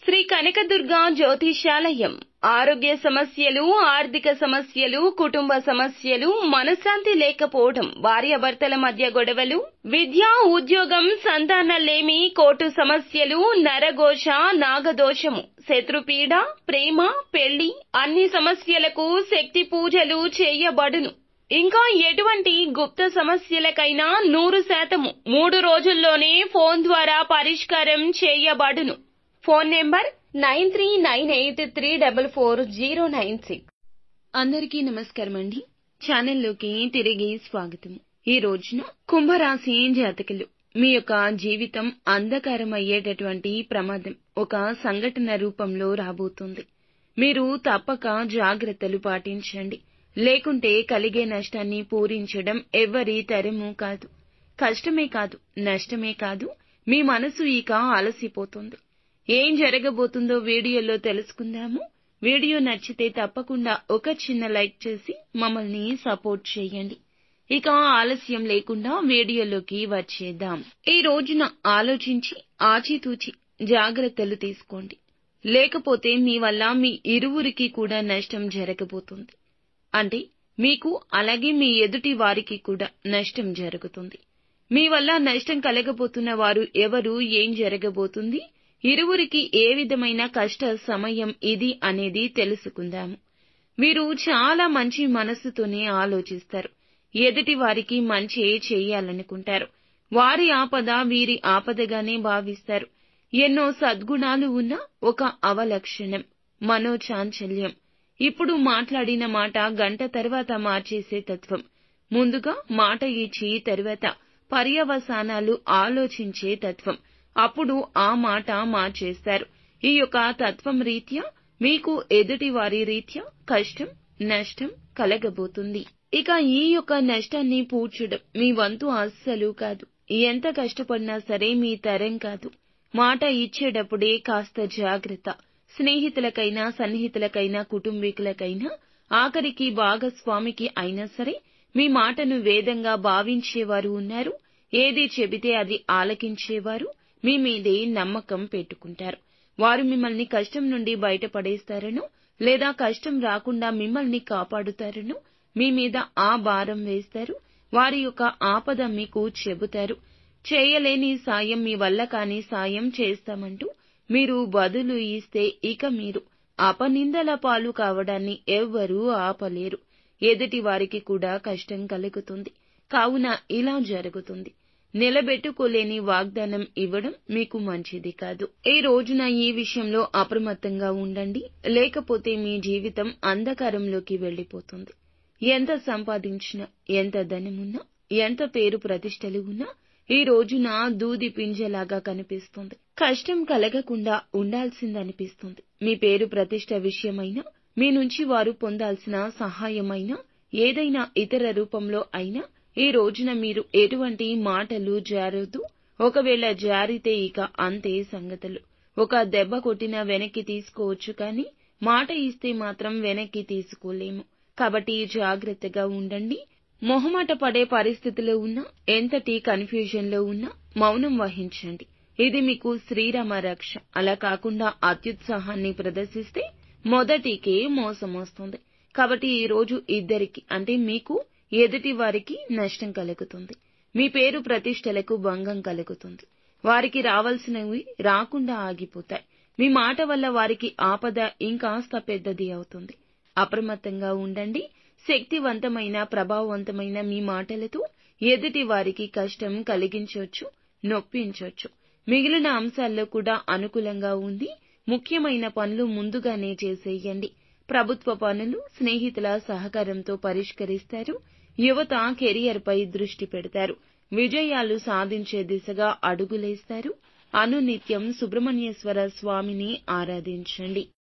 శ్రీ కనకదుర్గ జ్యోతిషాలయం. ఆరోగ్య సమస్యలు, ఆర్థిక సమస్యలు, కుటుంబ సమస్యలు, మనశ్శాంతి లేకపోవడం, భార్యాభర్తల మధ్య గొడవలు, విద్య, ఉద్యోగం, సంతానలేమి, కోర్టు సమస్యలు, నరఘోష, నాగదోషము, శత్రుపీడ, ప్రేమ, పెళ్లి, అన్ని సమస్యలకు శక్తి పూజలు చేయబడును. ఇంకా ఎటువంటి గుప్త సమస్యలకైనా 100% 3 రోజుల్లోనే ఫోన్ ద్వారా పరిష్కారం చేయబడును. Phone number 9398344096. అందరికీ నమస్కారం అండి. ఛానల్లోకి తిరిగి స్వాగతం. ఈ రోజున కుంభరాశి జాతకులు మీ యొక్క జీవితం అంధకారం అయ్యేటటువంటి ప్రమాదం ఒక సంఘటన రూపంలో రాబోతుంది. మీరు తప్పక జాగ్రత్తలు పాటించండి. లేకుంటే కలిగే నష్టాన్ని పూరించడం ఎవ్వరి తరమూ కాదు. కష్టమే కాదు, నష్టమే కాదు, మీ మనసు ఇక అలసిపోతుంది. ఏం జరగబోతుందో వీడియోలో తెలుసుకుందాము. వీడియో నచ్చితే తప్పకుండా ఒక చిన్న లైక్ చేసి మమ్మల్ని సపోర్ట్ చేయండి. ఇక ఆలస్యం లేకుండా వీడియోలోకి వచ్చేద్దాం. ఈ రోజున ఆలోచించి ఆచితూచి జాగ్రత్తలు తీసుకోండి. లేకపోతే మీ వల్ల మీ ఇరువురికి కూడా నష్టం జరగబోతుంది. అంటే మీకు అలాగే మీ ఎదుటి వారికి కూడా నష్టం జరుగుతుంది. మీ వల్ల నష్టం కలగబోతున్న వారు ఎవరు, ఏం జరగబోతుంది, ఇరువురికి ఏ విధమైన కష్ట సమయం ఇది అనేది తెలుసుకుందాము. వీరు చాలా మంచి మనస్సుతోనే ఆలోచిస్తారు. ఎదుటి వారికి మంచి చేయాలనుకుంటారు. వారి ఆపద వీరి ఆపదగానే భావిస్తారు. ఎన్నో సద్గుణాలు ఉన్న ఒక అవలక్షణం మనోచాంచల్యం. ఇప్పుడు మాట్లాడిన మాట గంట తర్వాత మార్చేసే తత్వం. ముందుగా మాట ఇచ్చి తరువాత పర్యవసానాలు ఆలోచించే తత్వం. అప్పుడు ఆ మాట మార్చేస్తారు. ఈ యొక్క తత్వం రీత్యా మీకు ఎదుటి వారి రీత్యా కష్టం, నష్టం కలగబోతుంది. ఇక ఈ యొక్క నష్టాన్ని పూడ్చడం మీ వంతు అస్సలు కాదు. ఎంత కష్టపడినా సరే మీ తరం కాదు. మాట ఇచ్చేటప్పుడే కాస్త జాగ్రత్త. స్నేహితులకైనా, సన్నిహితులకైనా, కుటుంబీకులకైనా, ఆఖరికి భాగస్వామికి అయినా సరే మీ మాటను వేదంగా భావించేవారు ఉన్నారు. ఏది చెబితే అది ఆలకించేవారు మీ మీదే నమ్మకం పెట్టుకుంటారు. వారు మిమ్మల్ని కష్టం నుండి బయటపడేస్తారనో లేదా కష్టం రాకుండా మిమ్మల్ని కాపాడుతారనో మీ మీద ఆ భారం వేస్తారు. వారి యొక్క ఆపద మీకు చెబుతారు. చేయలేని సాయం, మీ వల్ల కాని సాయం చేస్తామంటూ మీరు బదులు ఇస్తే ఇక మీరు అపనిందల పాలు కావడాన్ని ఎవ్వరూ ఆపలేరు. ఎదుటి వారికి కూడా కష్టం కలుగుతుంది. కావున ఇలా జరుగుతుంది. నిలబెట్టుకోలేని వాగ్దానం ఇవ్వడం మీకు మంచిది కాదు. ఈ రోజున ఈ విషయంలో అప్రమత్తంగా ఉండండి. లేకపోతే మీ జీవితం అంధకారంలోకి వెళ్లిపోతుంది. ఎంత సంపాదించినా, ఎంత ధనమున్నా, ఎంత పేరు ప్రతిష్టలు ఉన్నా ఈ రోజున దూది పింజలాగా కనిపిస్తుంది. కష్టం కలగకుండా ఉండాల్సిందనిపిస్తుంది. మీ పేరు ప్రతిష్ట విషయమైనా, మీ నుంచి వారు పొందాల్సిన సహాయమైనా, ఏదైనా ఇతర రూపంలో అయినా ఈ రోజున మీరు ఎటువంటి మాటలు జారొద్దు. ఒకవేళ జారితే ఇక అంతే సంగతులు. ఒక దెబ్బ కొట్టినా వెనక్కి తీసుకోవచ్చు, కానీ మాట ఇస్తే మాత్రం వెనక్కి తీసుకోలేము. కాబట్టి జాగ్రత్తగా ఉండండి. మొహమాట పడే పరిస్థితిలో ఉన్నా, ఎంతటి కన్ఫ్యూజన్ లో ఉన్నా మౌనం వహించండి. ఇది మీకు శ్రీరామ రక్ష. అలా కాకుండా అత్యుత్సాహాన్ని ప్రదర్శిస్తే మొదటికే మోసం వస్తుంది. కాబట్టి ఈ రోజు ఇద్దరికి, అంటే మీకు, ఎదుటి వారికి నష్టం కలుగుతుంది. మీ పేరు ప్రతిష్టలకు భంగం కలుగుతుంది. వారికి రావాల్సినవి రాకుండా ఆగిపోతాయి. మీ మాట వల్ల వారికి ఆపద ఇంకాస్త పెద్దది అవుతుంది. అప్రమత్తంగా ఉండండి. శక్తివంతమైన, ప్రభావవంతమైన మీ మాటలతో ఎదుటి వారికి కష్టం కలిగించొచ్చు, నొప్పించొచ్చు. మిగిలిన అంశాల్లో కూడా అనుకూలంగా ఉంది. ముఖ్యమైన పనులు ముందుగానే చేసేయండి. ప్రభుత్వ పనులు స్నేహితుల సహకారంతో పరిష్కరిస్తారు. యువత కెరియర్ పై దృష్టి పెడతారు. విజయాలు సాధించే దిశగా అడుగులేస్తారు. అనునిత్యం సుబ్రహ్మణ్యేశ్వర స్వామిని ఆరాధించండి.